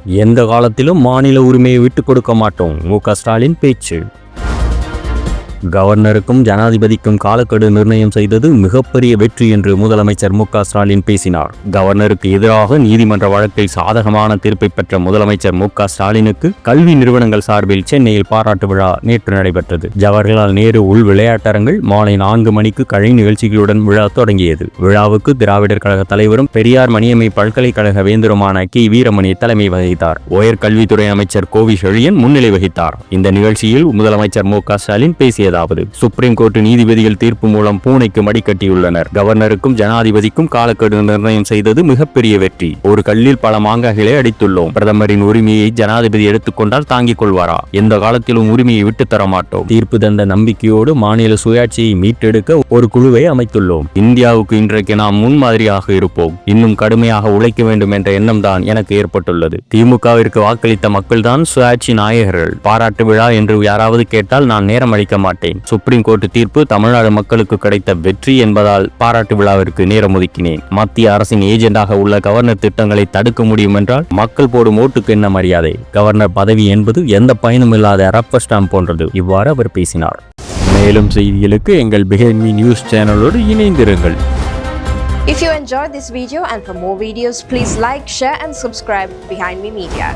எந்த காலத்திலும் மாநில உரிமையை விட்டுக் கொடுக்க மாட்டோம். மு.க. ஸ்டாலின் பேச்சு. கவர்னருக்கும் ஜனாதிபதிக்கும் காலக்கெடு நிர்ணயம் செய்தது மிகப்பெரிய வெற்றி என்று முதலமைச்சர் மு.க. ஸ்டாலின் பேசினார். கவர்னருக்கு எதிராக நீதிமன்ற வழக்கில் சாதகமான தீர்ப்பை பெற்ற முதலமைச்சர் மு.க. ஸ்டாலினுக்கு கல்வி நிறுவனங்கள் சார்பில் சென்னையில் பாராட்டு விழா நேற்று நடைபெற்றது. ஜவஹர்லால் நேரு உள் விளையாட்டரங்கில் மாலை 4 மணிக்கு கலை நிகழ்ச்சிகளுடன் விழா தொடங்கியது. விழாவுக்கு திராவிடர் கழக தலைவரும் பெரியார் மணியம்மை பல்கலைக்கழக வேந்தருமான கி. வீரமணி தலைமை வகித்தார். உயர்கல்வித்துறை அமைச்சர் கோவி செழியன் முன்னிலை வகித்தார். இந்த நிகழ்ச்சியில் முதலமைச்சர் மு.க. ஸ்டாலின் பேசிய சுப்ரீம் கோர்ட் நீதிபதிகள் தீர்ப்பு மூலம் பூனைக்கு மடிக்கட்டியுள்ளனர். கவர்னருக்கும் ஜனாதிபதிக்கும் காலக்கெடு நிர்ணயம் செய்தது மிகப்பெரிய வெற்றி. ஒரு கல்லில் பல மாங்காய்களை அடித்துள்ளோம். பிரதமரின் உரிமையை ஜனாதிபதி எடுத்துக்கொண்டால் தாங்கிக் கொள்வாரா? எந்த காலத்திலும் உரிமையை விட்டு தர மாட்டோம். தீர்ப்பு தந்த நம்பிக்கையோடு மாநில சுயாட்சியை மீட்டெடுக்க ஒரு குழுவை அமைத்துள்ளோம். இந்தியாவுக்கு இன்றைக்கு நாம் முன்மாதிரியாக இருப்போம். இன்னும் கடுமையாக உழைக்க வேண்டும் என்ற எண்ணம் தான் எனக்கு ஏற்பட்டுள்ளது. திமுகவிற்கு வாக்களித்த மக்கள் தான் சுயாட்சி நாயகர்கள். பாராட்டு விழா என்று யாராவது கேட்டால் நான் நேரம் அளிக்க மாட்டேன். சுப்ரீம் கோர்ட் தீர்ப்பு தமிழ்நாடு மக்களுக்கு கிடைத்த வெற்றி என்பதால் பாராட்டு விழாவிற்கு நேரம் ஒதுக்கினேன். மத்திய அரசின் ஏஜெண்டாக உள்ள கவர்னர் திட்டங்களை தடுக்க முடியும் என்றால் மக்கள் போடும் ஓட்டுக்கு என்ன மரியாதை? கவர்னர் பதவி என்பது எந்த பயனும் இல்லாத ரப்பர் ஸ்டாம்ப் போன்றது. இவ்வாறு அவர் பேசினார். மேலும் செய்திகளுக்கு எங்கள் பிஹைண்ட் மீ நியூஸ் சேனலோடு இணைந்திருங்கள். If you enjoyed this video and for more videos, please like, share and subscribe Behind Me Media.